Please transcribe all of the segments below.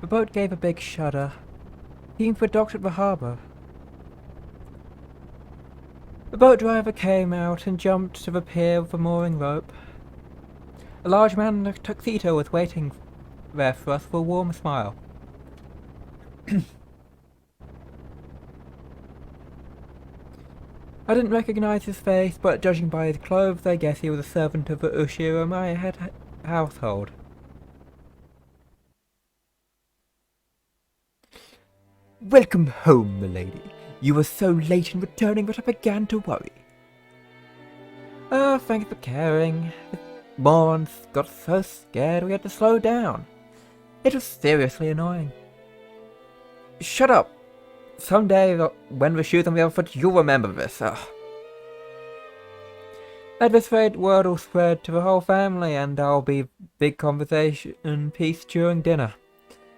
The boat gave a big shudder. Seemed to have docked at the harbour. The boat driver came out and jumped to the pier with the mooring rope. A large man in a tuxedo was waiting there for us with a warm smile. I didn't recognize his face, but judging by his clothes, I guess he was a servant of the Urshiromaya household. Welcome home, milady. You were so late in returning that I began to worry. Oh, thanks for caring. The morons got so scared we had to slow down. It was seriously annoying. Shut up. Someday, when the shoe's on the other foot, you'll remember this. Ugh. At this rate, word will spread to the whole family, and there'll be big conversation piece during dinner.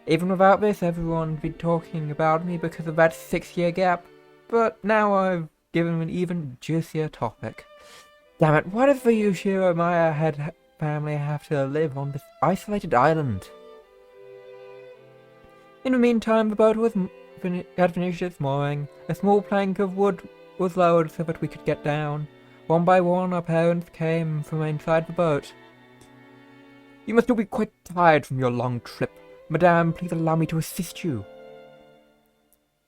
Even without this, everyone would be talking about me because of that 6-year gap. But now I've given an even juicier topic. Damn it, why does the Urshiromaya family have to live on this isolated island? In the meantime, the boat had finished its mooring. A small plank of wood was lowered so that we could get down. One by one, our parents came from inside the boat. You must all be quite tired from your long trip. Madame, please allow me to assist you.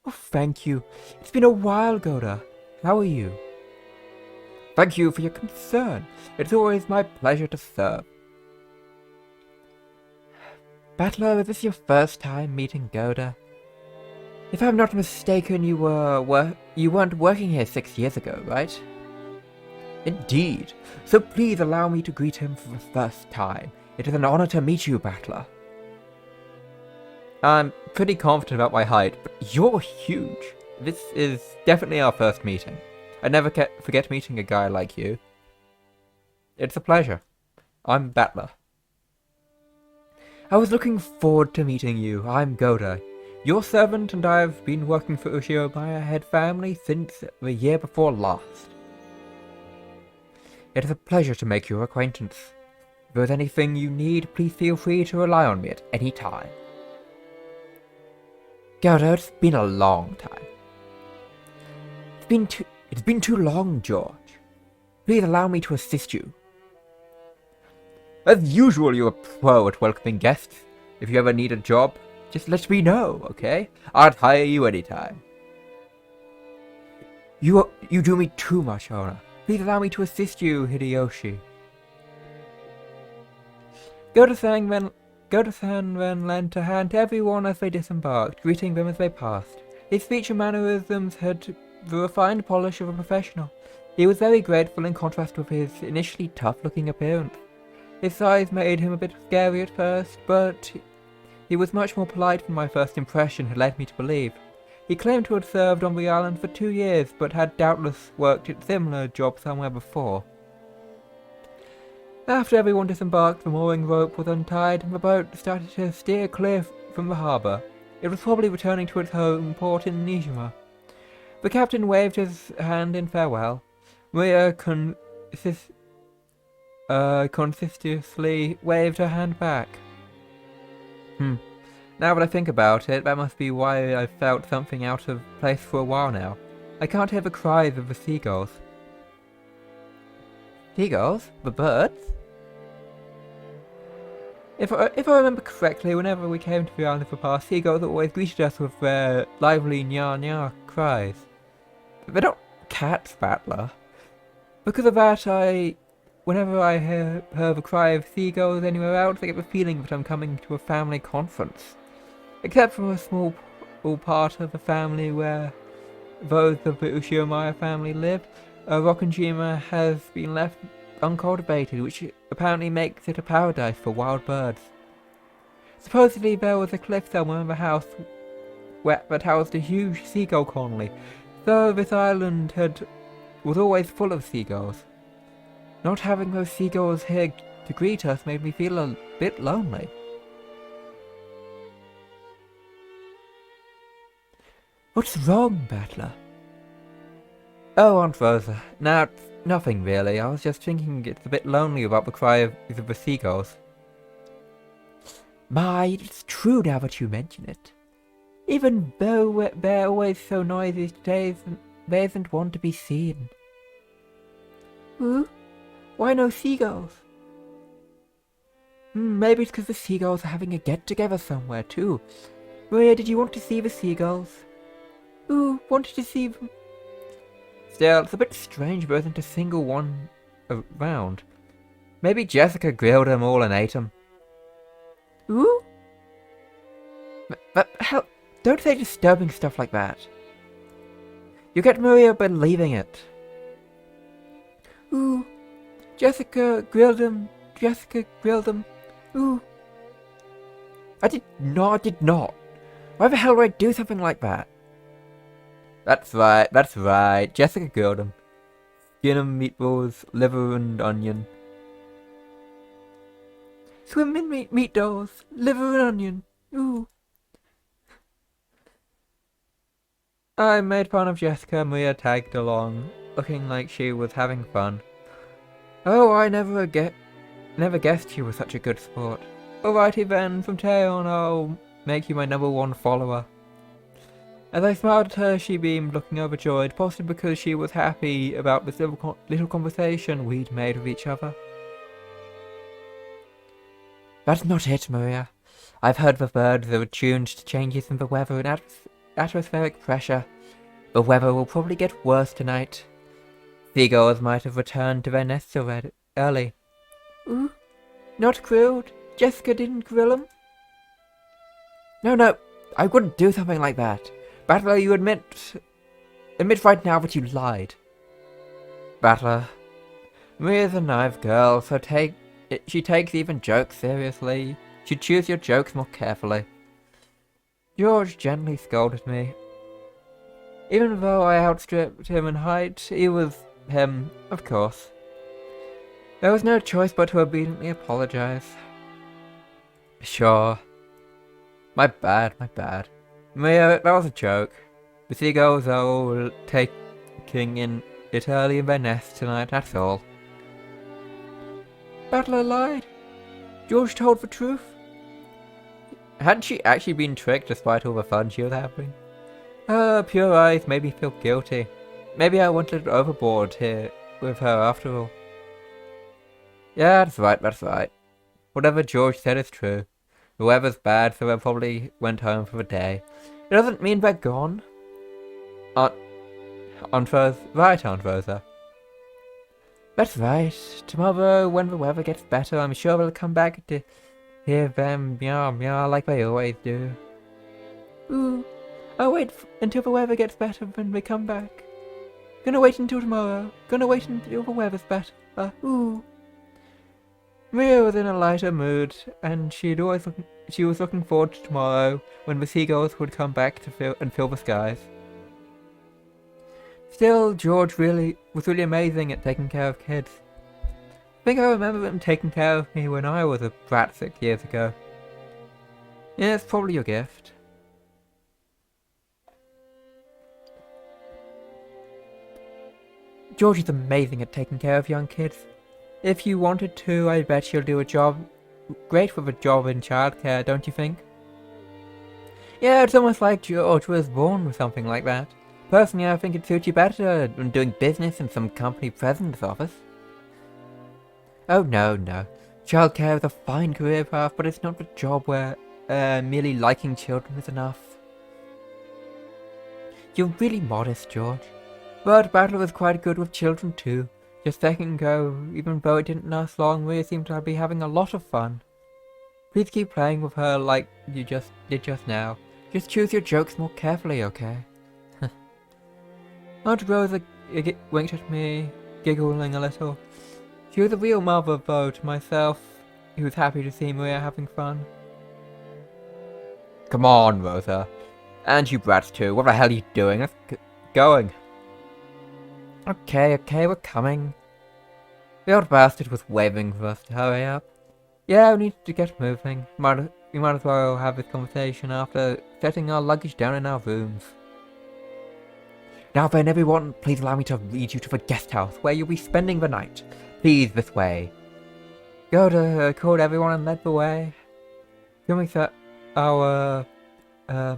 Oh, thank you. It's been a while, Goda. How are you? Thank you for your concern. It's always my pleasure to serve. Battler, is this your first time meeting Goda? If I'm not mistaken, you weren't working here 6 years ago, right? Indeed. So please allow me to greet him for the first time. It is an honor to meet you, Battler. I'm pretty confident about my height, but you're huge. This is definitely our first meeting. I never forget meeting a guy like you. It's a pleasure. I'm Battler. I was looking forward to meeting you. I'm Goda, your servant, and I've been working for Urshiromaya head family since the year before last. It is a pleasure to make your acquaintance. If there's anything you need, please feel free to rely on me at any time. Goda, it's been a long time. It's been too long, George. Please allow me to assist you. As usual, you're a pro at welcoming guests. If you ever need a job, just let me know, okay? I'd hire you anytime. You do me too much honor. Please allow me to assist you, Hideyoshi. Goda-san then lent a hand to everyone as they disembarked, greeting them as they passed. His speech and mannerisms had the refined polish of a professional. He was very grateful in contrast with his initially tough-looking appearance. His size made him a bit scary at first, but he was much more polite than my first impression had led me to believe. He claimed to have served on the island for 2 years, but had doubtless worked at similar jobs somewhere before. After everyone disembarked, the mooring rope was untied and the boat started to steer clear from the harbour. It was probably returning to its home port in Nijima. The captain waved his hand in farewell. Maria consistently waved her hand back. Now that I think about it, that must be why I've felt something out of place for a while now. I can't hear the cries of the seagulls. Seagulls? The birds? If I remember correctly, whenever we came to the island for past, seagulls always greeted us with their lively nya-nya cries. But they're not cats, Battler. Because of that, whenever I hear the cry of seagulls anywhere else, I get the feeling that I'm coming to a family conference. Except for a small part of the family where those of the Urshiromaya family live, Rokkanjima has been left uncultivated, which apparently makes it a paradise for wild birds. Supposedly there was a cliff somewhere in the house that housed a huge seagull colony, so this island was always full of seagulls. Not having those seagulls here to greet us made me feel a bit lonely. What's wrong, Battler? Oh, Aunt Rosa. Now, nothing really. I was just thinking it's a bit lonely about the cry of the seagulls. My, it's true now that you mention it. Even though they're always so noisy today, there isn't one to be seen. Ooh, why no seagulls? Maybe it's because the seagulls are having a get-together somewhere too. Maria, did you want to see the seagulls? Ooh, wanted to see them. Still, it's a bit strange there isn't a single one around. Maybe Jessica grilled them all and ate them. Ooh? But hell, don't say disturbing stuff like that. You get Maria believing it. Ooh, Jessica grilled them. Jessica grilled them. Ooh. I did not. Why the hell would I do something like that? That's right. Jessica grilled them. Skin and meatballs, liver and onion. Swim in meatballs, liver and onion. Ooh. I made fun of Jessica. Maria tagged along, looking like she was having fun. Oh, I never guessed you were such a good sport. Alrighty then, from today on I'll make you my #1 follower. As I smiled at her, she beamed, looking overjoyed, possibly because she was happy about this little conversation we'd made with each other. That's not it, Maria. I've heard the birds are attuned to changes in the weather and atmospheric pressure. The weather will probably get worse tonight. Seagulls might have returned to their nests already early. Ooh, not grilled? Jessica didn't grill them? No, I wouldn't do something like that. Battler, you admit right now that you lied. Battler, Maria's a naive girl, so she takes even jokes seriously. She'd choose your jokes more carefully. George gently scolded me. Even though I outstripped him in height, he was him, of course. There was no choice but to obediently apologize. Sure. My bad. Maria, that was a joke. The seagulls are all taking in it early in their nest tonight, that's all. Battler lied. George told the truth. Hadn't she actually been tricked despite all the fun she was having? Her pure eyes made me feel guilty. Maybe I went a little overboard here with her after all. Yeah, that's right. Whatever George said is true. The weather's bad, so they probably went home for the day. It doesn't mean they're gone. Aunt Rosa. That's right. Tomorrow, when the weather gets better, I'm sure we'll come back to hear them meow like they always do. Ooh, I'll wait until the weather gets better when we come back. Gonna wait until tomorrow. Gonna wait until the weather's better. Ooh. Maria was in a lighter mood, and she was looking forward to tomorrow when the seagulls would come back to fill the skies. Still, George was really amazing at taking care of kids. I think I remember him taking care of me when I was a brat 6 years ago. Yeah, it's probably your gift. George is amazing at taking care of young kids. If you wanted to, I bet she'll do a job great with a job in childcare, don't you think? Yeah, it's almost like George was born with something like that. Personally, I think it suits you better than doing business in some company president's office. Oh no. Childcare is a fine career path, but it's not a job where merely liking children is enough. You're really modest, George. But Battler was quite good with children too. Just a second ago, even though it didn't last long, we seemed to be having a lot of fun. Please keep playing with her like you just did just now. Just choose your jokes more carefully, okay? Aunt Rosa winked at me, giggling a little. She was a real mother, though, to myself. He was happy to see Maria having fun. Come on, Rosa. And you brats too. What the hell are you doing? Let's get going. Okay, we're coming. The old bastard was waving for us to hurry up. Yeah, we need to get moving. We might as well have this conversation after setting our luggage down in our rooms. Now then, everyone, please allow me to lead you to the guest house where you'll be spending the night. Please, this way. Yoda called everyone and led the way. Comics that are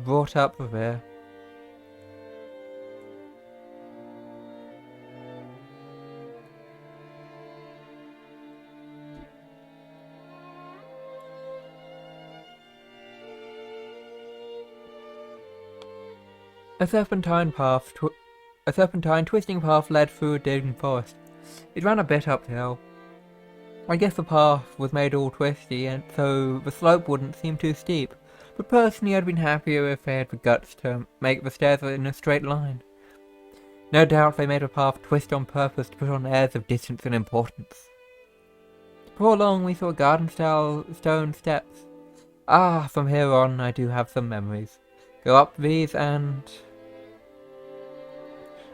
brought up with here. A serpentine twisting path led through a dim forest. It ran a bit uphill. I guess the path was made all twisty, and so the slope wouldn't seem too steep, but personally I'd been happier if they had the guts to make the stairs in a straight line. No doubt they made the path twist on purpose to put on airs of distance and importance. Before long we saw garden-style stone steps. Ah, from here on I do have some memories. Go up these and...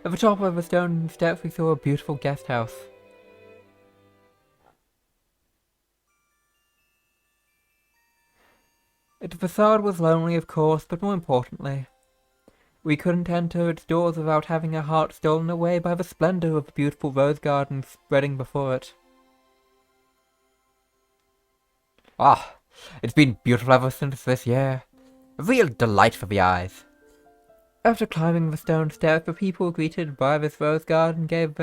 At the top of the stone steps we saw a beautiful guest house. The facade was lonely, of course, but more importantly, we couldn't enter its doors without having our hearts stolen away by the splendor of the beautiful rose garden spreading before it. Ah, it's been beautiful ever since this year. A real delight for the eyes. After climbing the stone steps, the people greeted by this rose garden gave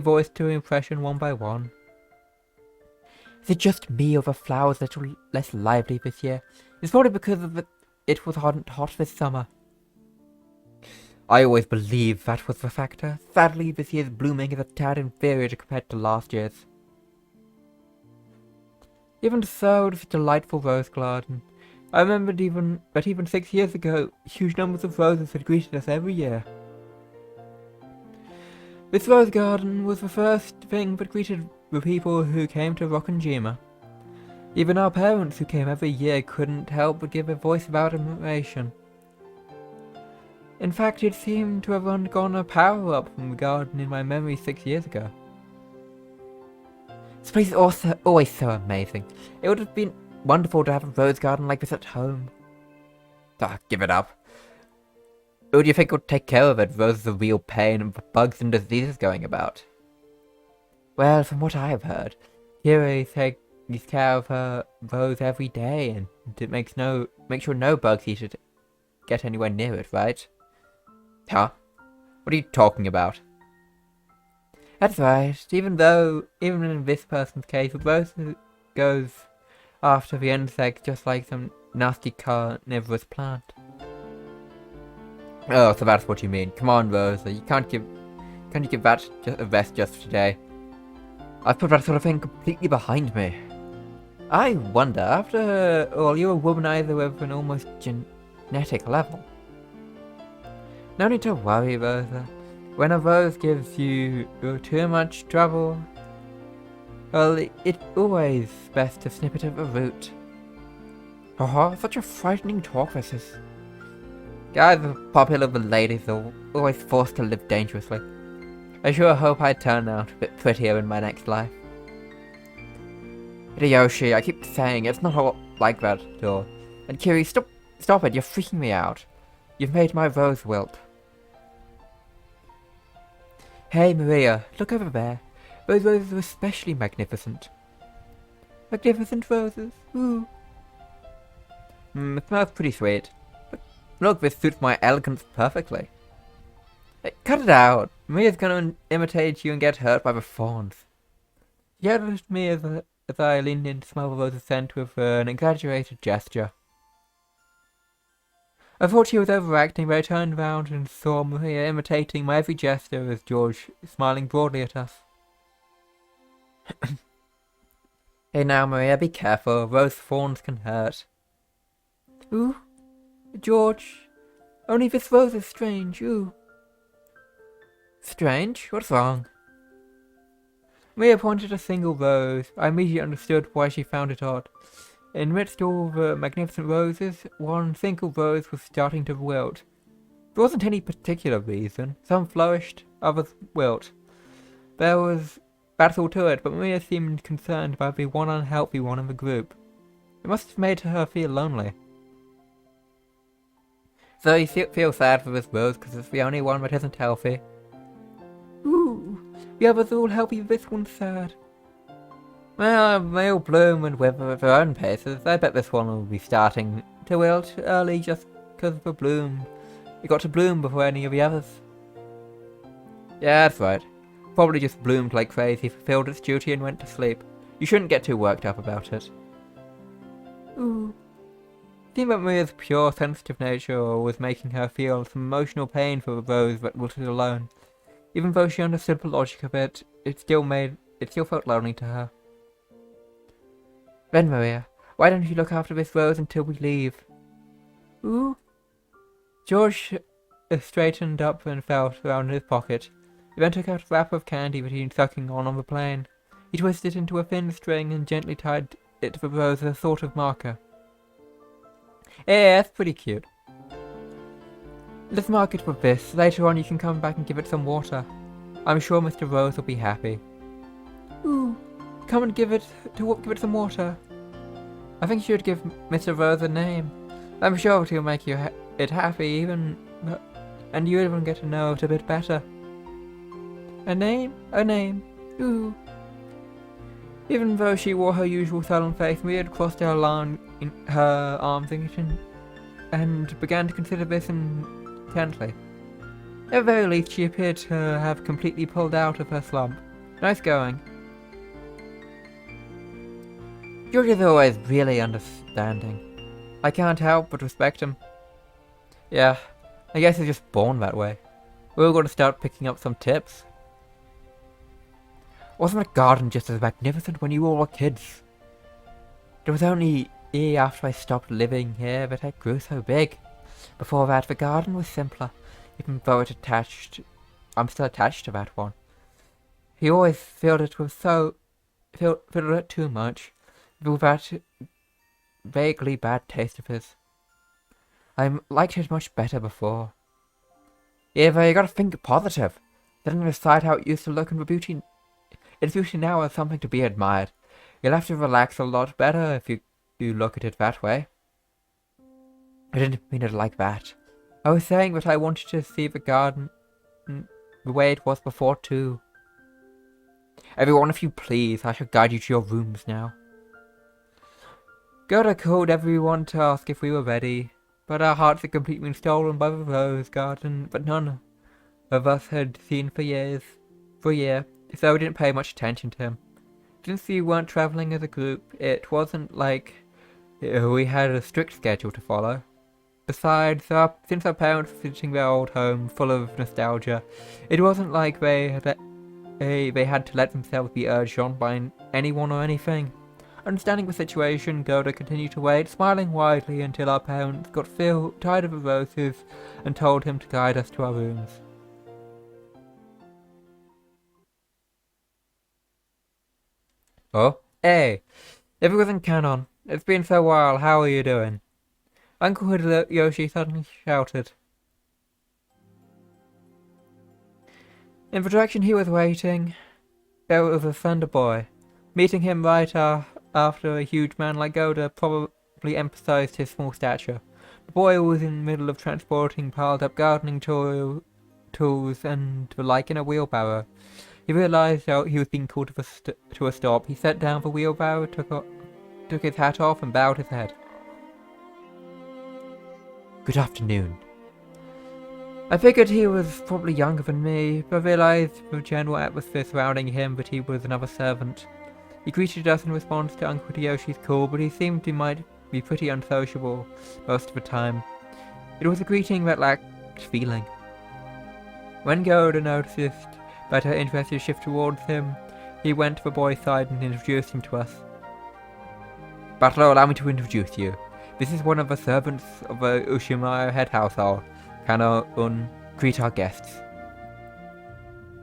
voice to impression one by one. Is it just me or the flowers a little less lively this year? It's probably because it was hot this summer. I always believed that was the factor. Sadly, this year's blooming is a tad inferior compared to last year's. Even so, it was a delightful rose garden. I remembered that even 6 years ago, huge numbers of roses had greeted us every year. This rose garden was the first thing that greeted the people who came to Rockanjima. Even our parents who came every year couldn't help but give a voice of admiration. In fact, it seemed to have undergone a power-up from the garden in my memory 6 years ago. This place is also always so amazing. It would have been wonderful to have a rose garden like this at home. Ah, give it up. Who do you think would take care of it? Roses are real pain and bugs and diseases going about. Well, from what I've heard, Kiri takes care of her rose every day, and it makes sure no bugs should get anywhere near it, right? Huh? What are you talking about? That's right. Even in this person's case, the rose goes after the insect just like some nasty carnivorous plant. Oh, so that's what you mean. Come on, Rosa. Can't you give that a rest just for today? I've put that sort of thing completely behind me. I wonder, after all, you're a womanizer with an almost genetic level. No need to worry, Rosa. When a rose gives you too much trouble, well, it's always best to snip it at the root. Oh, such a frightening talk this is. Guys with popular ladies are always forced to live dangerously. I sure hope I turn out a bit prettier in my next life. Hideyoshi, I keep saying it's not all like that at all. And Kiri, stop it, you're freaking me out. You've made my rose wilt. Hey Maria, look over there. Those roses are especially magnificent. Magnificent roses, ooh. It smells pretty sweet. But look, this suits my elegance perfectly. Hey, cut it out. Maria's gonna imitate you and get hurt by the thorns. She yelled at me as I leaned in to smell the rose's scent with an exaggerated gesture. I thought she was overacting, but I turned round and saw Maria imitating my every gesture as George smiling broadly at us. Hey now, Maria, be careful. Rose thorns can hurt. Ooh, George. Only this rose is strange, ooh. Strange? What's wrong? Maria pointed a single rose. I immediately understood why she found it odd. Amidst all the magnificent roses, one single rose was starting to wilt. There wasn't any particular reason. Some flourished, others wilt. There was battle to it, but Maria seemed concerned about the one unhealthy one in the group. It must have made her feel lonely. So you feel sad for this rose because it's the only one that isn't healthy. Ooh, the others are all healthy, this one's sad. Well, they all bloom and wither at their own paces. I bet this one will be starting to wilt early just because of the bloom. It got to bloom before any of the others. Yeah, that's right. Probably just bloomed like crazy, fulfilled its duty and went to sleep. You shouldn't get too worked up about it. Ooh. Seemed that Maria's pure, sensitive nature was making her feel some emotional pain for the rose that wilted alone. Even though she understood the logic of it, it still felt lonely to her. Then, Maria, why don't you look after this rose until we leave? Ooh. George straightened up and felt around in his pocket. He then took out a wrapper of candy that he'd been sucking on the plane. He twisted it into a thin string and gently tied it to the rose as a sort of marker. Yeah, that's pretty cute. Let's mark it with this. Later on you can come back and give it some water. I'm sure Mr. Rose will be happy. Ooh, come and give it some water. I think you should give Mr. Rose a name. I'm sure it will make it happy and you even get to know it a bit better. A name? A name. Ooh. Even though she wore her usual sullen face, Mia had crossed her arms and began to consider this intently. At the very least, she appeared to have completely pulled out of her slump. Nice going. George is always really understanding. I can't help but respect him. Yeah, I guess he's just born that way. We're all going to start picking up some tips. Wasn't the garden just as magnificent when you all were kids? It was only a year after I stopped living here that it grew so big. Before that, the garden was simpler, even though I'm still attached to that one. He always filled it too much, with that vaguely bad taste of his. I liked it much better before. Yeah, but you gotta think positive. Setting aside how it used to look, and the beauty now is something to be admired. You'll have to relax a lot better if you look at it that way. I didn't mean it like that. I was saying that I wanted to see the garden the way it was before too. Everyone, if you please, I shall guide you to your rooms now. Gerda called everyone to ask if we were ready, but our hearts had completely been stolen by the rose garden that none of us had seen for a year, so we didn't pay much attention to him. Since we weren't travelling as a group, it wasn't like we had a strict schedule to follow. Besides, since our parents were visiting their old home, full of nostalgia, it wasn't like they had to let themselves be urged on by anyone or anything. Understanding the situation, Gerda continued to wait, smiling widely until our parents got tired of the roses and told him to guide us to our rooms. Oh, hey! Everything canon. It's been so while, how are you doing? Uncle Hideyoshi suddenly shouted. In the direction he was waiting, there was a slender boy. Meeting him right after a huge man like Gerda probably emphasized his small stature. The boy was in the middle of transporting piled up gardening tools and the like in a wheelbarrow. He realized how he was being called to a stop. He set down the wheelbarrow, took his hat off and bowed his head. Good afternoon. I figured he was probably younger than me, but realized from the general atmosphere surrounding him that he was another servant. He greeted us in response to Uncle Hideyoshi's call, but he seemed he might be pretty unsociable most of the time. It was a greeting that lacked feeling. When Gerda noticed that her interest had shifted towards him, he went to the boy's side and introduced him to us. Butler, allow me to introduce you. This is one of the servants of the Ushimaya head household. Kano-un, greet our guests.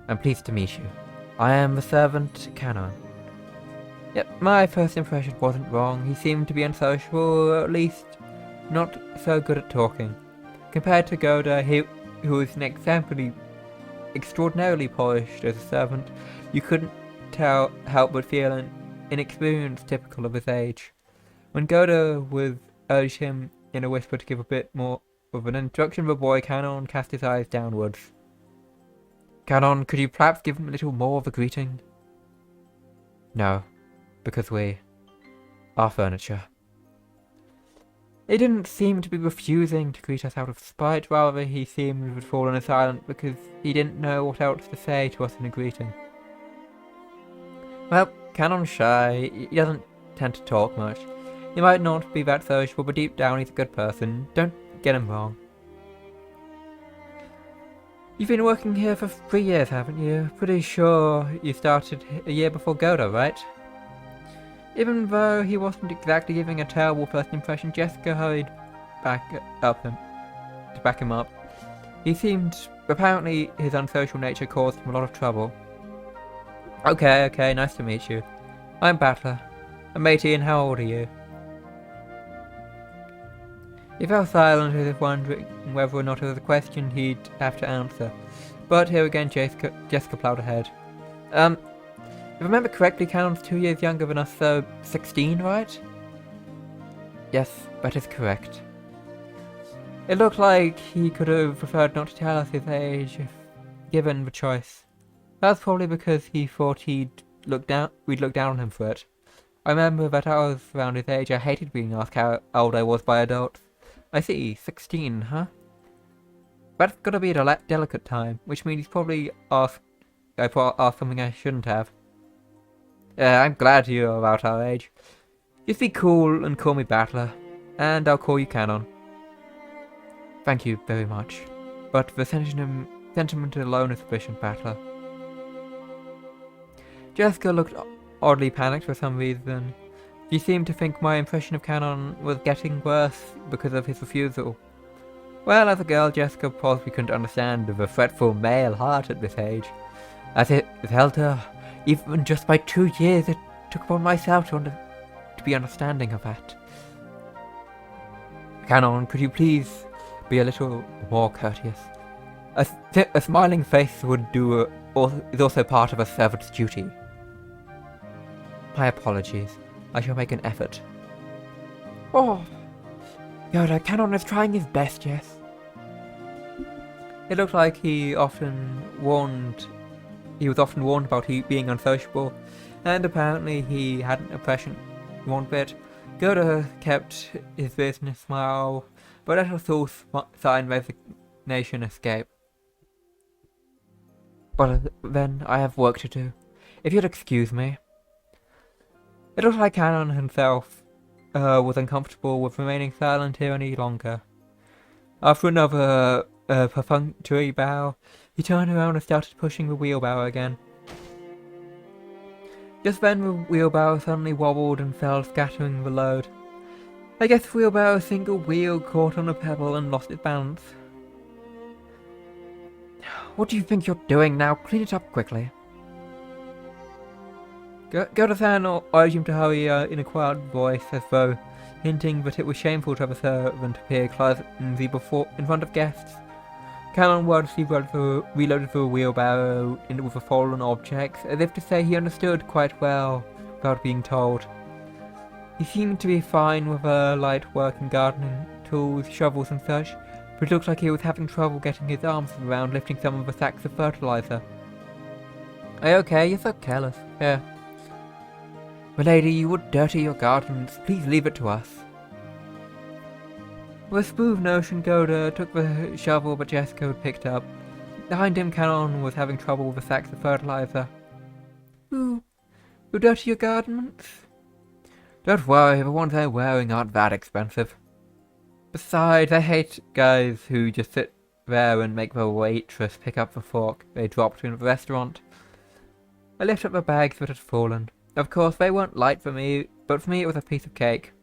I'm pleased to meet you. I am the servant, Kano. Yep, my first impression wasn't wrong. He seemed to be unsociable, or at least not so good at talking. Compared to Gerda, who was extraordinarily polished as a servant, you couldn't help but feel an inexperience typical of his age. When Gerda urged him in a whisper to give a bit more of an introduction, the boy Canon cast his eyes downwards. Canon, could you perhaps give him a little more of a greeting? No, because we are furniture. He didn't seem to be refusing to greet us out of spite, rather he seemed to have fallen silent because he didn't know what else to say to us in a greeting. Well, Canon's shy, he doesn't tend to talk much. He might not be that sociable, but deep down he's a good person, don't get him wrong. You've been working here for 3 years, haven't you? Pretty sure you started a year before Goda, right? Even though he wasn't exactly giving a terrible first impression, Jessica hurried to back him up. He seemed... apparently his unsocial nature caused him a lot of trouble. Okay, nice to meet you. I'm Battler. I'm 18, how old are you? He fell silent as if wondering whether or not it was a question he'd have to answer. But here again Jessica plowed ahead. If I remember correctly, Canon's 2 years younger than us, so 16, right? Yes, that is correct. It looked like he could have preferred not to tell us his age if given the choice. That's probably because he thought we'd look down on him for it. I remember that I was around his age. I hated being asked how old I was by adults. I see, 16, huh? That's gotta be a delicate time, which means he's probably asked something I shouldn't have. I'm glad you're about our age. Just be cool and call me Battler, and I'll call you Canon. Thank you very much, but the sentiment alone is sufficient, Battler. Jessica looked oddly panicked for some reason. She seemed to think my impression of Canon was getting worse because of his refusal. Well, as a girl, Jessica possibly couldn't understand the fretful male heart at this age. As it held her, even just by 2 years, it took upon myself to be understanding of that. Canon, could you please be a little more courteous? A smiling face would do is also part of a servant's duty. My apologies. I shall make an effort. Oh, Yoda, Canon is trying his best, yes. It looked like he was often warned about being unsociable, and apparently he had an impression one bit. Goda kept his business smile, but let us all sign resignation escape. But then I have work to do. If you'd excuse me. It looked like Canon himself was uncomfortable with remaining silent here any longer. After another perfunctory bow, he turned around and started pushing the wheelbarrow again. Just then the wheelbarrow suddenly wobbled and fell, scattering the load. I guess the wheelbarrow's single wheel caught on a pebble and lost its balance. What do you think you're doing now? Clean it up quickly. Goda-san urged him to hurry in a quiet voice, as though hinting that it was shameful to have a servant appear clumsy in front of guests. Canon wordlessly reloaded the wheelbarrow with the fallen objects, as if to say he understood quite well without being told. He seemed to be fine with light work and gardening tools, shovels and such, but it looked like he was having trouble getting his arms around lifting some of the sacks of fertilizer. Are you okay? You're so careless. Yeah. Milady, you would dirty your gardens. Please leave it to us. With a smooth notion, Goda took the shovel that Jessica had picked up. Behind him, Canon was having trouble with the sacks of fertilizer. Ooh, you dirty your gardens? Don't worry, the ones I'm wearing aren't that expensive. Besides, I hate guys who just sit there and make the waitress pick up the fork they dropped in the restaurant. I lifted up the bags that had fallen. Of course, they weren't light for me, but for me it was a piece of cake.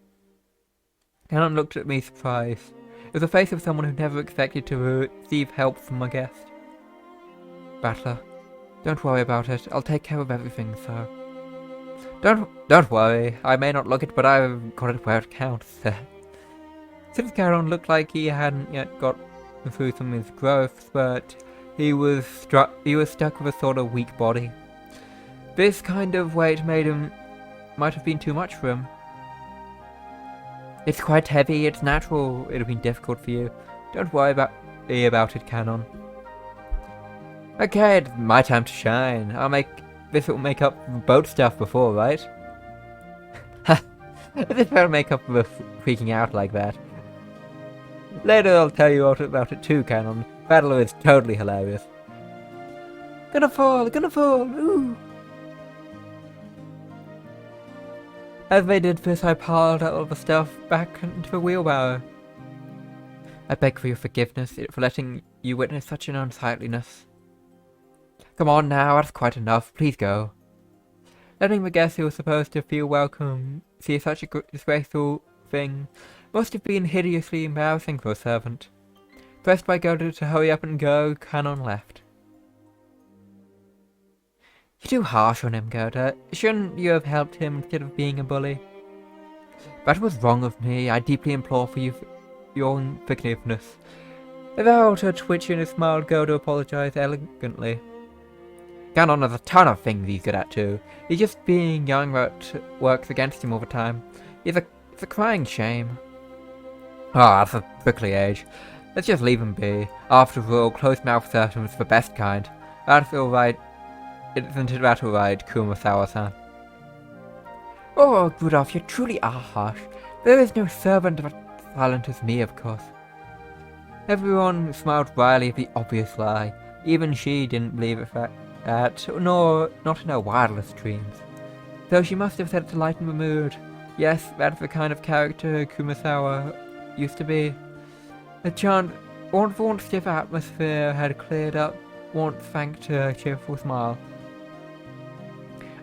Canon looked at me surprised. It was the face of someone who never expected to receive help from a guest. Battler, don't worry about it. I'll take care of everything, sir. Don't worry. I may not look it, but I've got it where it counts. Since Canon looked like he hadn't yet got through some of his growth, but he was stuck with a sort of weak body. This kind of weight might have been too much for him. It's quite heavy, it's natural it'd have been difficult for you. Don't worry about it, Canon. Okay, it's my time to shine. This will make up boat stuff before, right? As if I'll make up for freaking out like that. Later I'll tell you all about it too, Canon. Battler is totally hilarious. Gonna fall, ooh! As they did this, I piled all the stuff back into the wheelbarrow. I beg for your forgiveness for letting you witness such an unsightliness. Come on now, that's quite enough. Please go. Letting the guest who was supposed to feel welcome see such a disgraceful thing must have been hideously embarrassing for a servant. Pressed by Goda to hurry up and go, Canon left. You're too harsh on him, Goda. Shouldn't you have helped him instead of being a bully? That was wrong of me. I deeply implore for your own forgiveness. Without a twitch in his smile, Goda apologized elegantly. Canon has a ton of things he's good at too. He's just being young that works against him all the time. It's a crying shame. Ah, that's a prickly age. Let's just leave him be. After all, closed-mouth certainty is the best kind. That's alright. Isn't it that alright, Kumasawa-san? Oh, Rudolph, you truly are harsh. There is no servant that silent as me, of course. Everyone smiled wryly at the obvious lie. Even she didn't believe it, nor not in her wildest dreams. Though she must have said it to lighten the mood. Yes, that's the kind of character Kumasawa used to be. The warm stiff atmosphere had cleared up once thanks to her cheerful smile.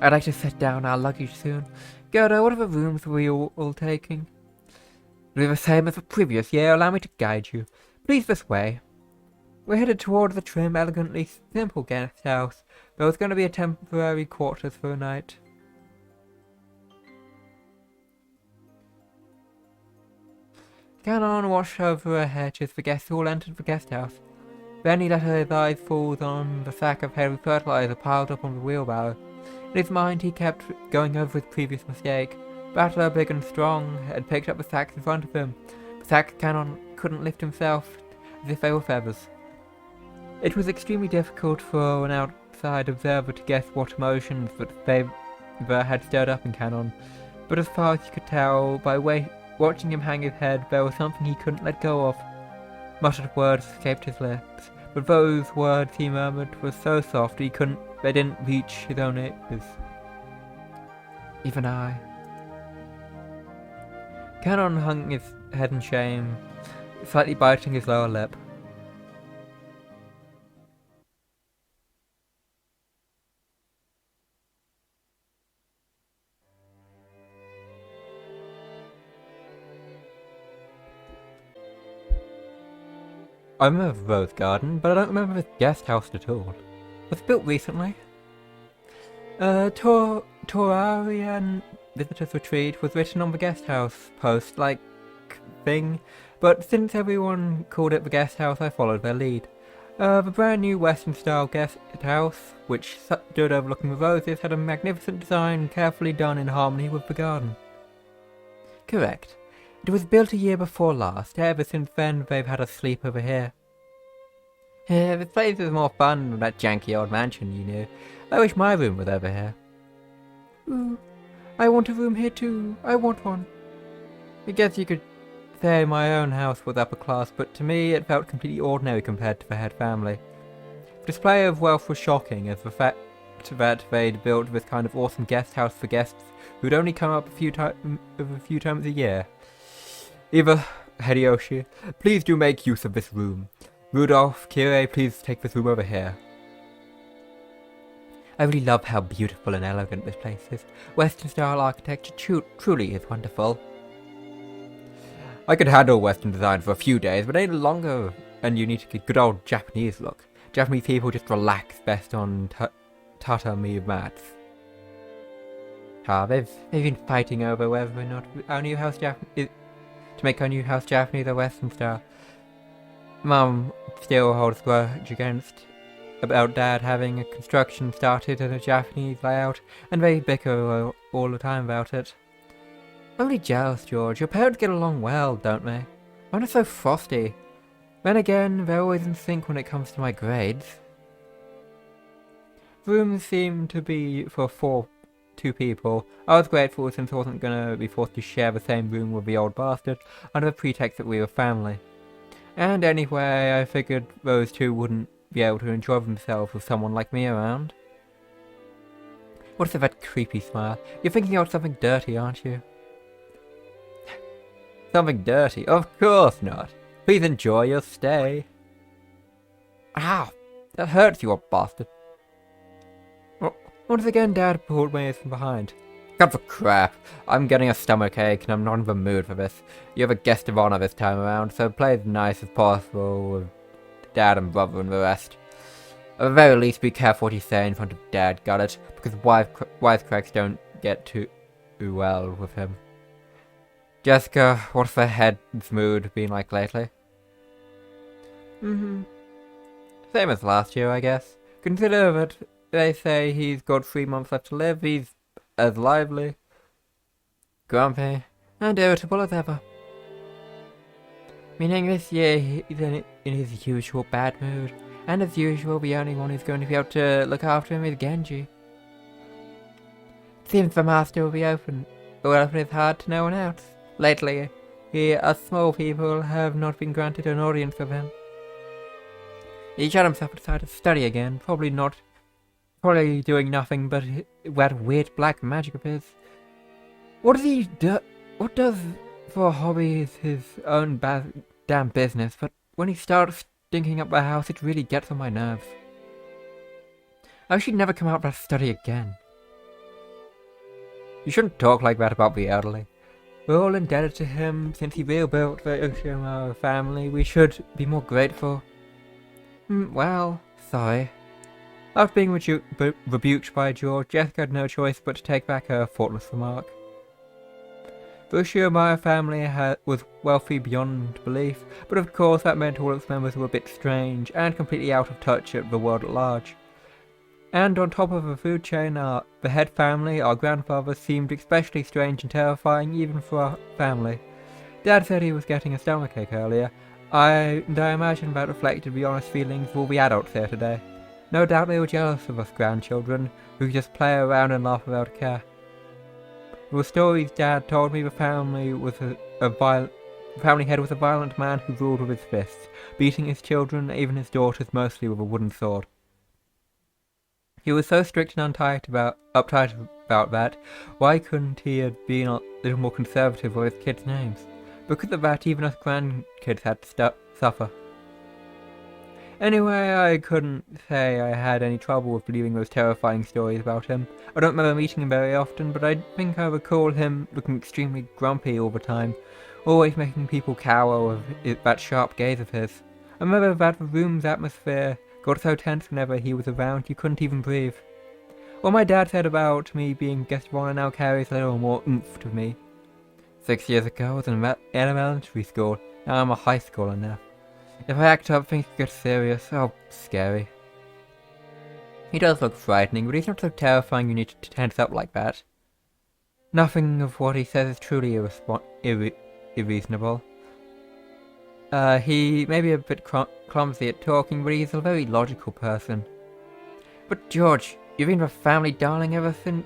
I'd like to set down our luggage soon. Goda, what are the rooms we all taking? They're the same as the previous year. Allow me to guide you. Please this way. We're headed toward the trim, elegantly simple guest house, though it's going to be a temporary quarters for a night. Canon watched over her head as the guests all entered the guest house. Then he let his eyes fall on the sack of heavy fertilizer piled up on the wheelbarrow. In his mind he kept going over his previous mistake. Battler, big and strong, had picked up the sacks in front of him. The sacks Canon couldn't lift himself, as if they were feathers. It was extremely difficult for an outside observer to guess what emotions that favor had stirred up in Canon, but as far as he could tell, by watching him hang his head, there was something he couldn't let go of. Muttered words escaped his lips, but those words he murmured were so soft they didn't reach his own ears. Even I. Canon hung his head in shame, slightly biting his lower lip. I remember the Rose Garden, but I don't remember this guest house at all. Was it built recently? Torarian Visitors Retreat was written on the guest house post-like thing, but since everyone called it the guest house, I followed their lead. The brand new Western-style guest house, which stood overlooking the roses, had a magnificent design carefully done in harmony with the garden. Correct. It was built a year before last. Ever since then, they've had a sleep over here. This place is more fun than that janky old mansion you knew. I wish my room was over here. Ooh, I want a room here too. I want one. I guess you could say my own house was upper class, but to me it felt completely ordinary compared to the head family. The display of wealth was shocking, as the fact that they'd built this kind of awesome guest house for guests who'd only come up a few times a year. Eva, Hideyoshi, please do make use of this room. Rudolph, Kirei, please take this room over here. I really love how beautiful and elegant this place is. Western-style architecture truly is wonderful. I could handle Western design for a few days, but any longer, and you need to get good old Japanese look. Japanese people just relax best on tatami mats. They've been fighting over whether or not our new house to make our new house Japanese or Western style. Mum still holds a grudge about Dad having a construction started in a Japanese layout, and they bicker all the time about it. I'm really jealous, George. Your parents get along well, don't they? Mine are so frosty. Then again, they're always in sync when it comes to my grades. Rooms seem to be for 4 two people. I was grateful since I wasn't gonna be forced to share the same room with the old bastard under the pretext that we were family. And anyway, I figured those two wouldn't be able to enjoy themselves with someone like me around. What's with that creepy smile? You're thinking about something dirty, aren't you? Something dirty? Of course not. Please enjoy your stay. Ow! That hurts, you old bastard. Once again, Dad pulled me from behind. God for crap. I'm getting a stomachache and I'm not in the mood for this. You're the guest of honor this time around, so play as nice as possible with Dad and brother and the rest. At the very least, be careful what you say in front of Dad, got it? Because wisecracks don't get too well with him. Jessica, what's the head's mood been like lately? Same as last year, I guess. Consider that they say he's got 3 months left to live, he's as lively, grumpy, and irritable as ever. Meaning this year he's in his usual bad mood, and as usual the only one who's going to be able to look after him is Genji. Seems the master will open his heart to no one else. Lately, us small people have not been granted an audience of him. He shut himself aside to study again, probably doing nothing but that weird black magic of his. What does he do? What does for a hobby is his own damn business, but when he starts stinking up the house, it really gets on my nerves. I wish he'd never come out to study again. You shouldn't talk like that about the elderly. We're all indebted to him since he rebuilt the Umineko family. We should be more grateful. Well, sorry. After being rebuked by George, Jessica had no choice but to take back her thoughtless remark. The Umineko family was wealthy beyond belief, but of course that meant all its members were a bit strange and completely out of touch at the world at large. And on top of the food chain, the head family, our grandfather, seemed especially strange and terrifying even for our family. Dad said he was getting a stomachache earlier, and I imagine that reflected the honest feelings of all the adults here today. No doubt they were jealous of us grandchildren, who could just play around and laugh without care. The stories Dad told me, the family head was a violent man who ruled with his fists, beating his children, even his daughters, mostly with a wooden sword. He was so strict and uptight about that. Why couldn't he have been a little more conservative with his kids' names? Because of that, even us grandkids had to suffer. Anyway, I couldn't say I had any trouble with believing those terrifying stories about him. I don't remember meeting him very often, but I think I recall him looking extremely grumpy all the time, always making people cower with that sharp gaze of his. I remember that the room's atmosphere got so tense whenever he was around you couldn't even breathe. What my dad said about me being guest of honor now carries a little more oomph to me. 6 years ago I was in elementary school, now I'm a high schooler now. If I act up, things get serious. Oh, scary. He does look frightening, but he's not so terrifying you need to tense up like that. Nothing of what he says is truly irreasonable. He may be a bit clumsy at talking, but he's a very logical person. But George, you've been a family darling ever since...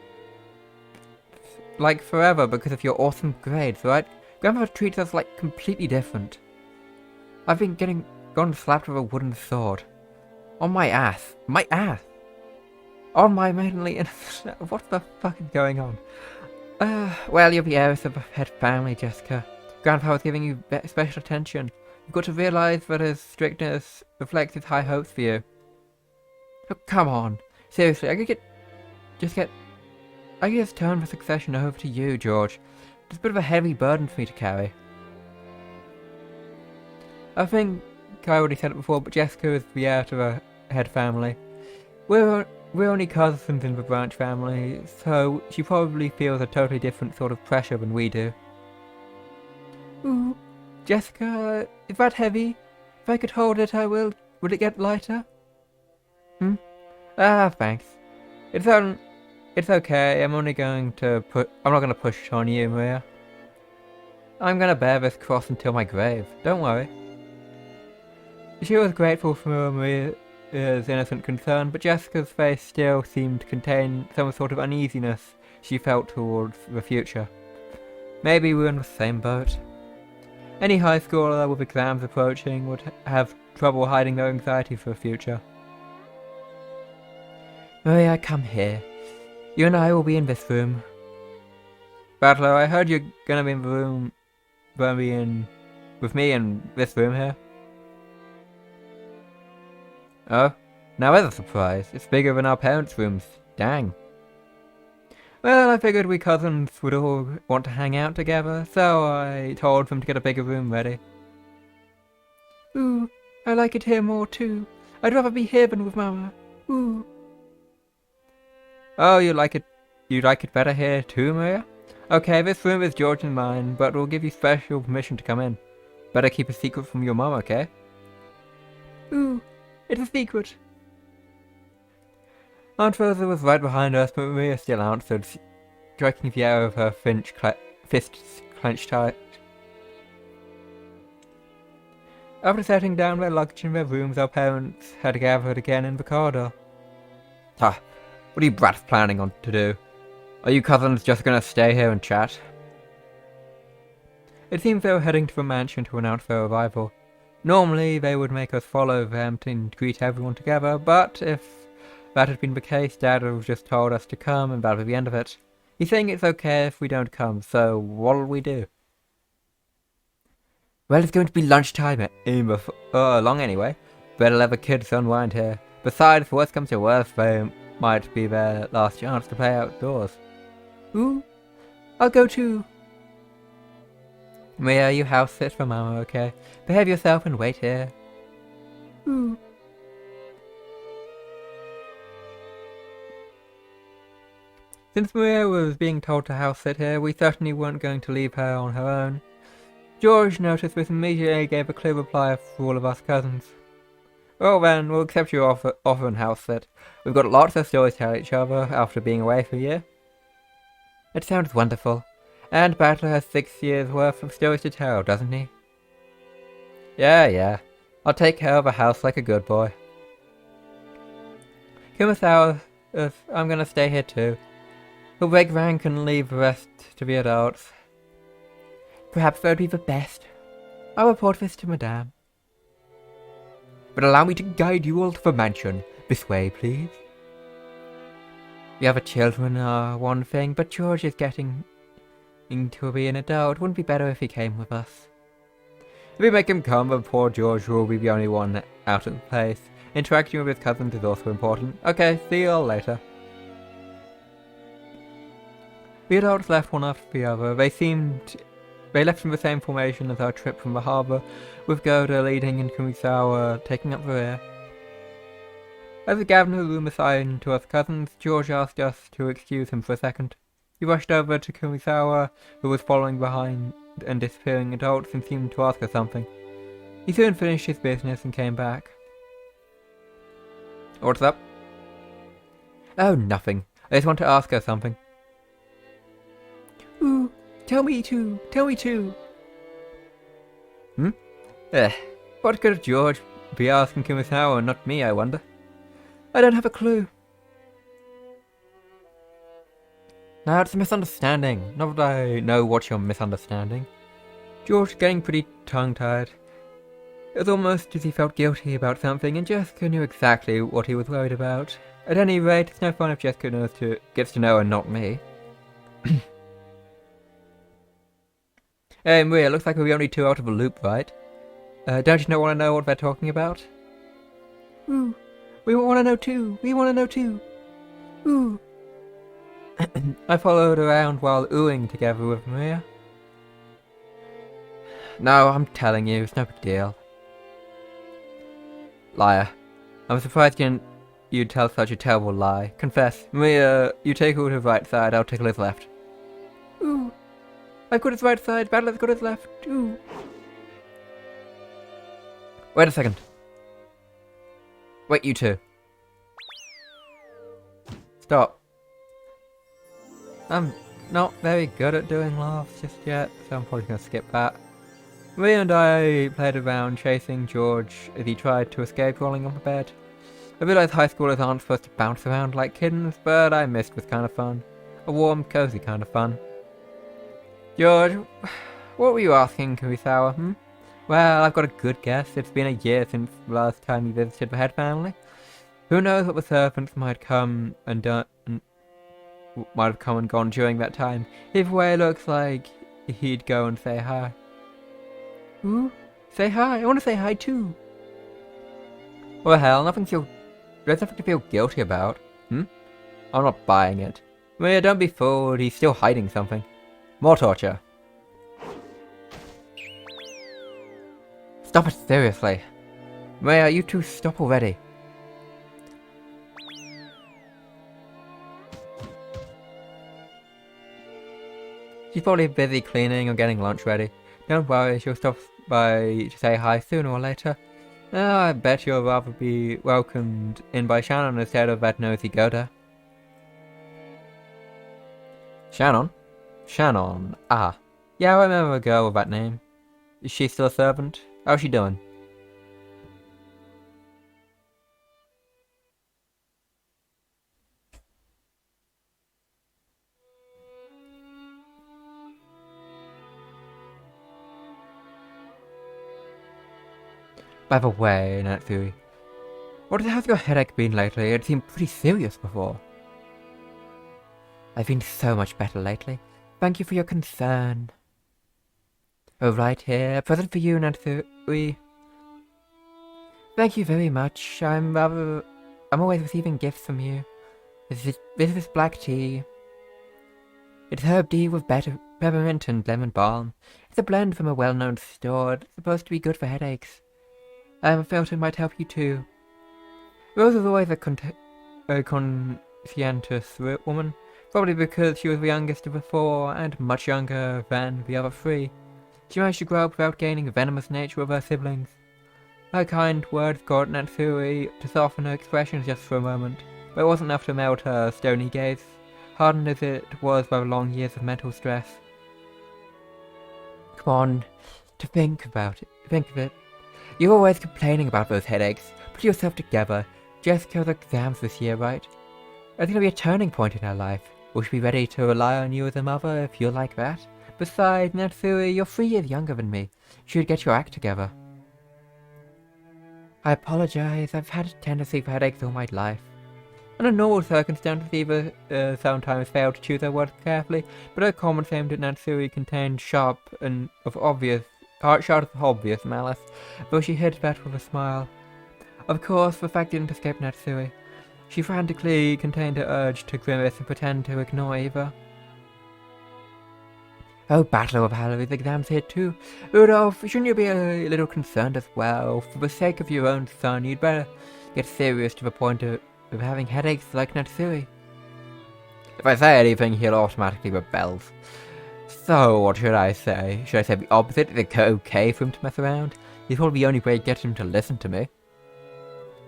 like forever because of your awesome grades, right? Grandpa treats us like completely different. I've been gone slapped with a wooden sword. On my ass. My ass! On my mainly innocent... What the fuck is going on? Well, you're the heiress of a head family, Jessica. Grandpa was giving you special attention. You've got to realise that his strictness reflects his high hopes for you. Oh, come on. Seriously, I could just turn the succession over to you, George. It's a bit of a heavy burden for me to carry. I think I already said it before, but Jessica is the heir to the head family. We're only cousins in the branch family, so she probably feels a totally different sort of pressure than we do. Ooh, Jessica, is that heavy? If I could hold it, I will. Would it get lighter? Thanks. It's okay. I'm not gonna push it on you, Maria. I'm gonna bear this cross until my grave. Don't worry. She was grateful for Maria's innocent concern, but Jessica's face still seemed to contain some sort of uneasiness she felt towards the future. Maybe we were in the same boat. Any high schooler with exams approaching would have trouble hiding their anxiety for the future. Maria, come here. You and I will be in this room. Battler, I heard you're gonna be in the room, with me in this room here. Oh, now there's a surprise. It's bigger than our parents' rooms. Dang. Well, I figured we cousins would all want to hang out together, so I told them to get a bigger room ready. Ooh, I like it here more too. I'd rather be here than with Mama. Ooh. Oh, you like it better here too, Maria? Okay, this room is George and mine, but we'll give you special permission to come in. Better keep a secret from your mom, okay? Ooh, it's a secret. Aunt Rosa was right behind us, but Maria still answered, striking the air with her fists clenched tight. After setting down their luggage in their rooms, our parents had gathered again in the corridor. Ah, what are you brats planning on to do? Are you cousins just gonna stay here and chat? It seems they were heading to the mansion to announce their arrival. Normally, they would make us follow them to greet everyone together, but if that had been the case, Dad would have just told us to come, and that was the end of it. He's saying it's okay if we don't come, so what'll we do? Well, it's going to be lunchtime long anyway. Better let the kids unwind here. Besides, if worst comes to worst, they might be their last chance to play outdoors. Ooh, I'll go too. Mia, you house sit for Mama, okay? Behave yourself and wait here. Ooh. Since Maria was being told to house sit here, we certainly weren't going to leave her on her own. George noticed this and immediately gave a clear reply for all of us cousins. Well then, we'll accept your offer and house sit. We've got lots of stories to tell each other after being away for a year. It sounds wonderful. And Battler has 6 years worth of stories to tell, doesn't he? Yeah. I'll take care of the house like a good boy. Kumasawa, I'm gonna stay here too. He'll break rank and leave the rest to the adults. Perhaps that would be the best. I'll report this to Madame. But allow me to guide you all to the mansion. This way, please. The other children are one thing, but George is getting to be an adult. Wouldn't it be better if he came with us? If we make him come, then poor George will be the only one out of the place. Interacting with his cousins is also important. Okay, see you all later. The adults left one after the other. They left in the same formation as our trip from the harbour, with Goda leading and Kumisawa taking up the rear. As we gathered in the room assigned to us cousins, George asked us to excuse him for a second. He rushed over to Kumisawa, who was following behind and disappearing adults, and seemed to ask her something. He soon finished his business and came back. What's up? Oh, nothing. I just want to ask her something. Ooh, tell me too. What could George be asking Kumisawa and not me, I wonder? I don't have a clue. Now it's a misunderstanding. Not that I know what you're misunderstanding. George getting pretty tongue-tied. It was almost as he felt guilty about something, and Jessica knew exactly what he was worried about. At any rate, it's no fun if Jessica gets to know and not me. Hey Maria, looks like we're only 2 out of a loop, right? Don't you want to know what they're talking about? Ooh, we want to know too. Ooh. I followed around while oohing together with Maria. No, I'm telling you, it's no big deal. Liar. I'm surprised you'd tell such a terrible lie. Confess. Maria, you tickle his right side, I'll tickle his left. Ooh. I've got his right side, Battler's got his left. Ooh. Wait a second. Wait, you two. Stop. I'm not very good at doing laughs just yet, so I'm probably going to skip that. Maria and I played around chasing George as he tried to escape rolling on the bed. I realised high schoolers aren't supposed to bounce around like kittens, but I missed was kind of fun. A warm, cozy kind of fun. George, what were you asking, Kurosawa, hmm? Well, I've got a good guess. It's been a year since the last time you visited the head family. Who knows what the servants might come and might have come and gone during that time. Either way, it looks like he'd go and say hi. Ooh, say hi. I want to say hi too. Well, hell, there's nothing to feel guilty about. I'm not buying it. Maria, don't be fooled. He's still hiding something. More torture. Stop it, seriously. Maria, you two stop already. She's probably busy cleaning or getting lunch ready. Don't worry, she'll stop by to say hi sooner or later. I bet you'll rather be welcomed in by Shannon instead of that nosy Goda. Shannon? Shannon. Ah. Yeah, I remember a girl with that name. Is she still a servant? How's she doing? By the way, Natsui, what has your headache been lately? It seemed pretty serious before. I've been so much better lately. Thank you for your concern. Oh, right here. A present for you, Natsui. Thank you very much. I'm always receiving gifts from you. This is black tea. It's herb tea with peppermint and lemon balm. It's a blend from a well-known store. It's supposed to be good for headaches. I felt it might help you too. Rose was always a conscientious woman, probably because she was the youngest of the four and much younger than the other three. She managed to grow up without gaining the venomous nature of her siblings. Her kind words got Natsui to soften her expressions just for a moment, but it wasn't enough to melt her stony gaze, hardened as it was by the long years of mental stress. Come on, think of it. You're always complaining about those headaches. Put yourself together. Jessica's exams this year, right? It's gonna be a turning point in her life. Will she be ready to rely on you as a mother if you're like that? Besides, Natsui, you're 3 years younger than me. You should get your act together. I apologize. I've had a tendency for headaches all my life. Under normal circumstances, either sometimes fail to choose their words carefully, but her comments aimed at Natsui contained sharp of obvious malice, though she hid that with a smile. Of course, the fact didn't escape Natsui. She frantically contained her urge to grimace and pretend to ignore either. Oh, Battle of Halloween's exams here too. Rudolph, shouldn't you be a little concerned as well? For the sake of your own son, you'd better get serious to the point of having headaches like Natsui. If I say anything, he'll automatically rebel. So, what should I say? Should I say the opposite? Is it okay for him to mess around? He's probably the only way to get him to listen to me.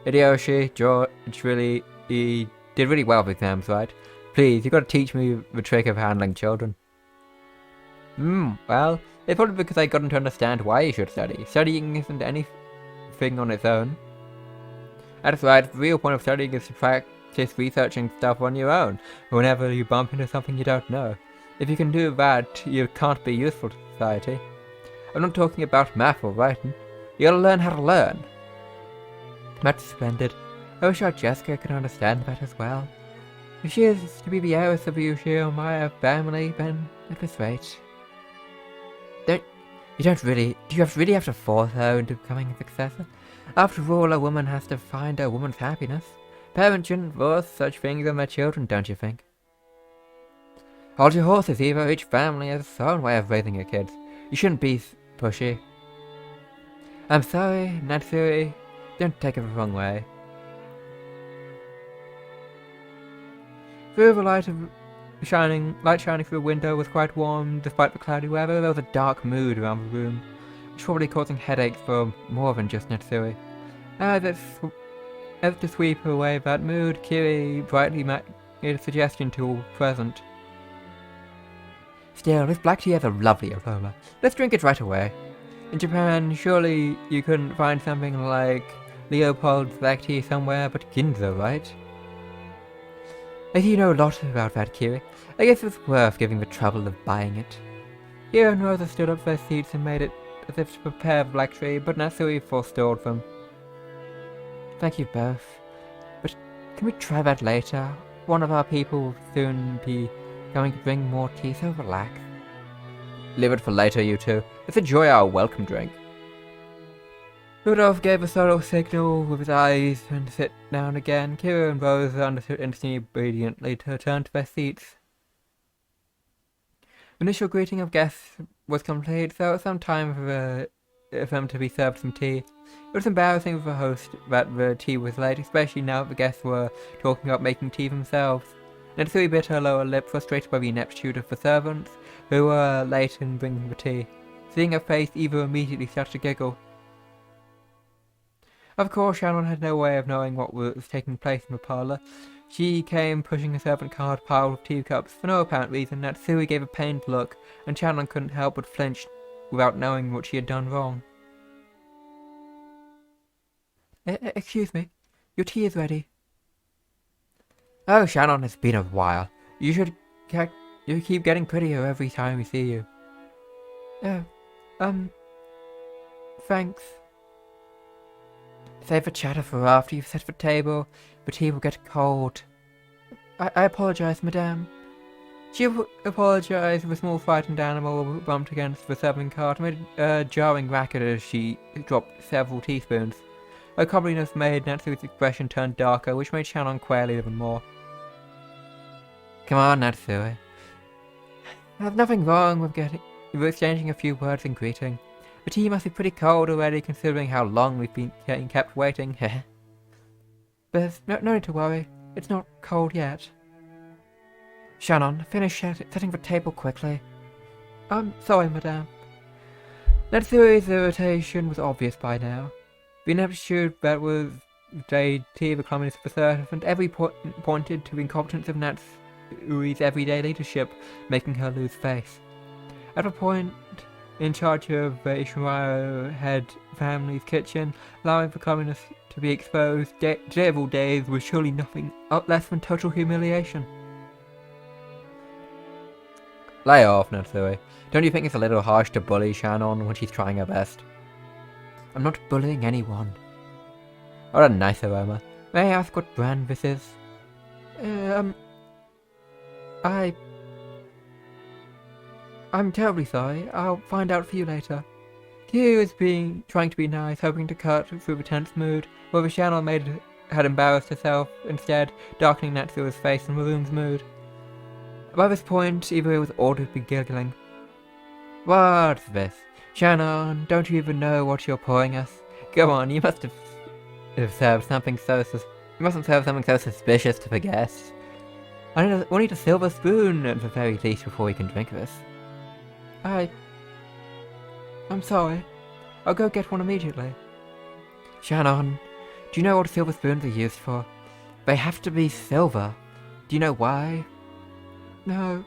Hideyoshi, George he did really well with exams, right? Please, you've got to teach me the trick of handling children. Well, it's probably because I got him to understand why he should study. Studying isn't anything on its own. That's right, the real point of studying is to practice researching stuff on your own, whenever you bump into something you don't know. If you can do that, you can't be useful to society. I'm not talking about math or writing. You gotta learn how to learn. That's splendid. I wish our Jessica could understand that as well. If she is to be the heiress of the Ushio family, then at this rate. Do you really have to force her into becoming a successor? After all, a woman has to find a woman's happiness. Parents shouldn't force such things on their children, don't you think? Hold your horses, Eva. Each family has its own way of raising your kids. You shouldn't be pushy. I'm sorry, Natsui. Don't take it the wrong way. Through the light shining through the window was quite warm despite the cloudy weather. There was a dark mood around the room, which was probably causing headaches for more than just Natsui. As to sweep away that mood, Kiri brightly made a suggestion to all present. Still, this black tea has a lovely aroma. Let's drink it right away. In Japan, surely you couldn't find something like Leopold's black tea somewhere but Ginza, right? I see you know a lot about that, Kiri. I guess it's worth giving the trouble of buying it. Kira and Rosa stood up their seats and made it as if to prepare the lecture, but Natsui forestalled them. Thank you both. But can we try that later? One of our people will soon be going to bring more tea, so relax. Leave it for later, you two. Let's enjoy our welcome drink. Rudolph gave a subtle signal with his eyes and to sit down again. Kira and Rosa understood instantly obediently to return to their seats. The initial greeting of guests was complete, so it was some time for them to be served some tea. It was embarrassing for the host that the tea was late, especially now that the guests were talking about making tea themselves. Natsui bit her lower lip, frustrated by the ineptitude of the servants, who were late in bringing the tea. Seeing her face, Eva immediately started to giggle. Of course, Shannon had no way of knowing what was taking place in the parlour. She came pushing a servant cart piled with teacups. For no apparent reason, Natsui gave a pained look, and Shannon couldn't help but flinch without knowing what she had done wrong. Excuse me, your tea is ready. Oh, Shannon, it's been a while. You keep getting prettier every time we see you. Oh, thanks. Save the chatter for after you've set the table. The tea will get cold. I apologize, madame. She apologized with a small frightened animal bumped against the serving cart and made a jarring racket as she dropped several teaspoons. Her comeliness made Natsui's expression turn darker, which made Shannon quail even more. Come on, Natsui. There's nothing wrong with exchanging a few words in greeting. The tea must be pretty cold already, considering how long we've been getting kept waiting. But there's no need to worry. It's not cold yet. Shannon, finish setting the table quickly. I'm sorry, madame. Natsui's irritation was obvious by now. The ineptitude that was the tea of the communist for servant every pointed to the incompetence of Natsui's everyday leadership, making her lose face. At a point in charge of the Ishimaro head family's kitchen, allowing the communists to be exposed several days was surely nothing less than total humiliation. Lay off, Natsui. Don't you think it's a little harsh to bully Shannon when she's trying her best? I'm not bullying anyone. What a nice aroma. May I ask what brand this is? I'm terribly sorry. I'll find out for you later. Kyu is trying to be nice, hoping to cut through the tense mood, where the Shannon had embarrassed herself, instead darkening Natsui's face and the room's mood. By this point, Eva was audibly giggling. What's this? Shannon, don't you even know what you're pouring us? Go on, you must have served something you mustn't serve something so suspicious to the guests. We'll need a silver spoon at the very least before we can drink this. I'm sorry. I'll go get one immediately. Shannon, do you know what silver spoons are used for? They have to be silver. Do you know why? No.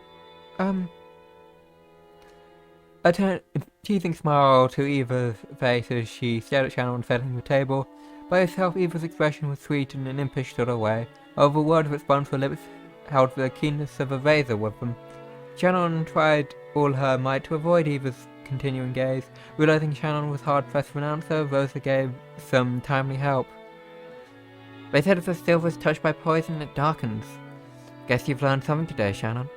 A teasing smile to Eva's face as she stared at Shannon setting the table. By herself, Eva's expression was sweet and an impish sort of way. However, words that spun her lips held the keenness of a razor with them. Shannon tried all her might to avoid Eva's continuing gaze. Realizing Shannon was hard-pressed for an answer, Rosa gave some timely help. They said if the silver's touched by poison, it darkens. Guess you've learned something today, Shannon.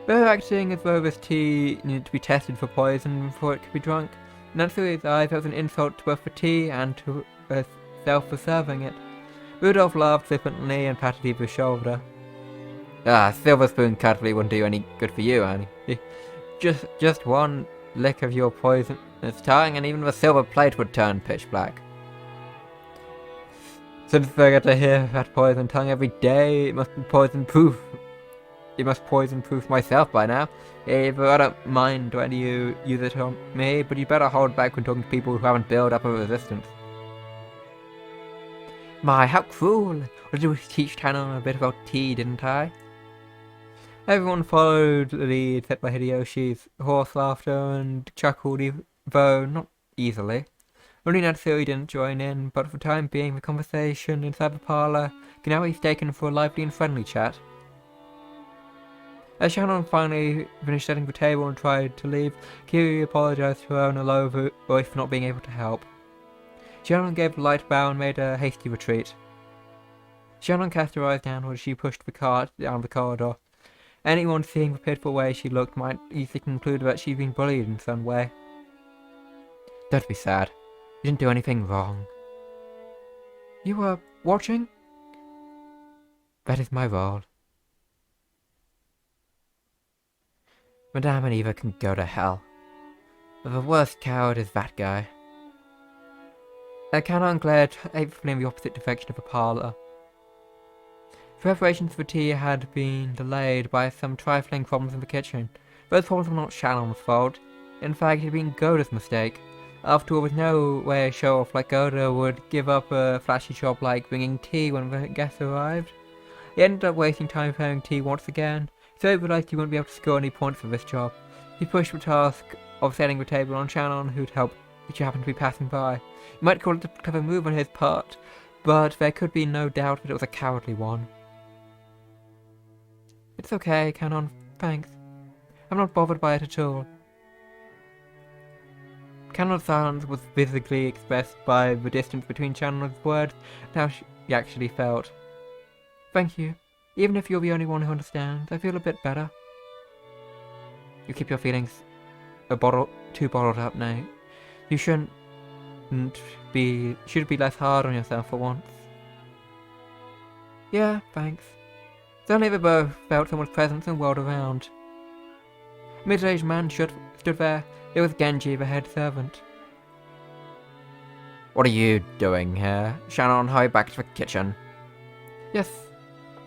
They were acting as though this tea needed to be tested for poison before it could be drunk. Natsui's eyes was an insult to both the tea and to herself for serving it. Rudolph laughed flippantly and patted Eva's shoulder. Silver spoon cutlery wouldn't do any good for you, honey. Just one lick of your poisonous tongue and even the silver plate would turn pitch black. Since I get to hear that poison tongue every day, it must be poison-proof. It must poison-proof myself by now. Eva, I don't mind when you use it on me, but you better hold back when talking to people who haven't built up a resistance. My, how cruel! I did teach Shannon a bit about tea, didn't I? Everyone followed the lead set by Hideyoshi's hoarse laughter and chuckled, though not easily. Only Natsui didn't join in, but for the time being the conversation inside the parlour can now be taken for a lively and friendly chat. As Shannon finally finished setting the table and tried to leave, Kiri apologised to her in a low voice for not being able to help. Shannon gave a light bow and made a hasty retreat. Shannon cast her eyes downward as she pushed the cart down the corridor. Anyone seeing the pitiful way she looked might easily conclude that she'd been bullied in some way. Don't be sad. You didn't do anything wrong. You were watching? That is my role. Madame and Eva can go to hell. The worst coward is that guy. Canon glared hatefully in the opposite direction of the parlour. Preparations for tea had been delayed by some trifling problems in the kitchen. Those problems were not Shannon's fault. In fact, it had been Goda's mistake. After all, with no way to show off like Goda would give up a flashy job like bringing tea when the guests arrived. He ended up wasting time preparing tea once again, so he realised he wouldn't be able to score any points for this job. He pushed the task of setting the table on Shannon, who happened to be passing by. You might call it a clever move on his part, but there could be no doubt that it was a cowardly one. It's okay, Canon, thanks. I'm not bothered by it at all. Canon's silence was visibly expressed by the distance between Shannon's words and how she actually felt. Thank you. Even if you're the only one who understands, I feel a bit better. You keep your feelings too bottled up now. You should be less hard on yourself for once. Yeah, thanks. Suddenly they both felt someone's presence and whirled around. A middle-aged man stood there. It was Genji, the head servant. What are you doing here? Shannon, hurry back to the kitchen. Yes,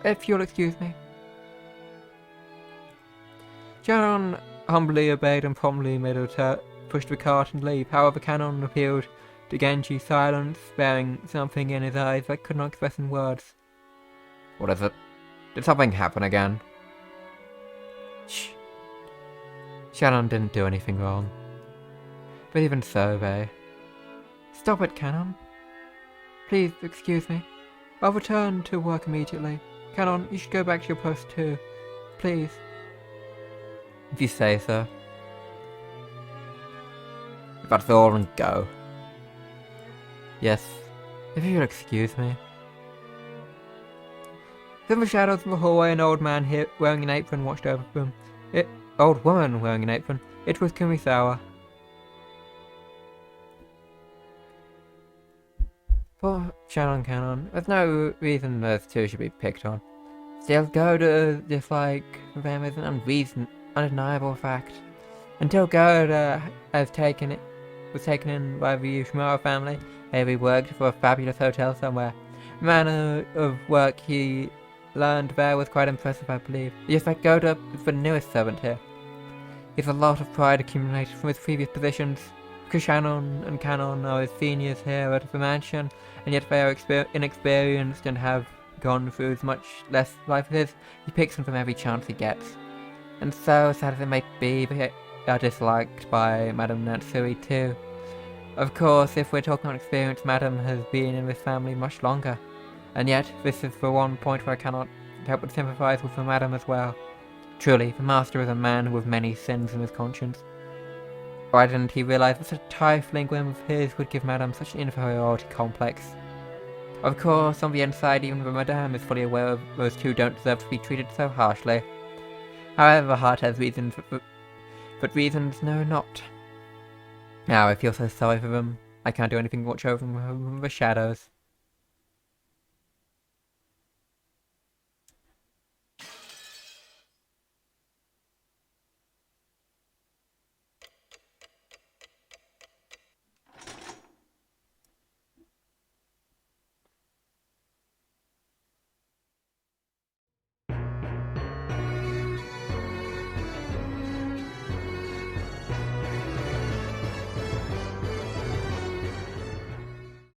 if you'll excuse me. Shannon humbly obeyed and promptly made her push the cart and leave. However, Canon appealed to Genji's silence, bearing something in his eyes that could not express in words. What is it? Did something happen again? Shh. Shannon didn't do anything wrong. But even so, Stop it, Canon. Please, excuse me. I'll return to work immediately. Canon, you should go back to your post too. Please. If you say so. That's all, and go. Yes, if you'll excuse me. In the shadows of the hallway, an old man wearing an apron watched over them. Old woman wearing an apron. It was Kumisawa. For Shannon Canon, there's no reason those two should be picked on. Still, Goda dislike them is an undeniable fact. Until Goda was taken in by the Ushimura family, he worked for a fabulous hotel somewhere. The manner of work he learned there was quite impressive, I believe. Just like Goda is the newest servant here. He has a lot of pride accumulated from his previous positions. Because Shannon and Canon are his seniors here at the mansion, and yet they are inexperienced and have gone through as much less life as his, he picks them from every chance he gets. And so, sad as it may be, they are disliked by Madame Natsui too. Of course, if we're talking on experience, Madame has been in this family much longer. And yet, this is the one point where I cannot help but sympathise with the Madame as well. Truly, the Master is a man with many sins in his conscience. Why didn't he realise that such a trifling whim of his would give Madame such an inferiority complex? Of course, on the inside, even the Madame is fully aware of those two don't deserve to be treated so harshly. However, the heart has reasons, but reasons know not. Now I feel so sorry for them. I can't do anything but watch over them from the shadows.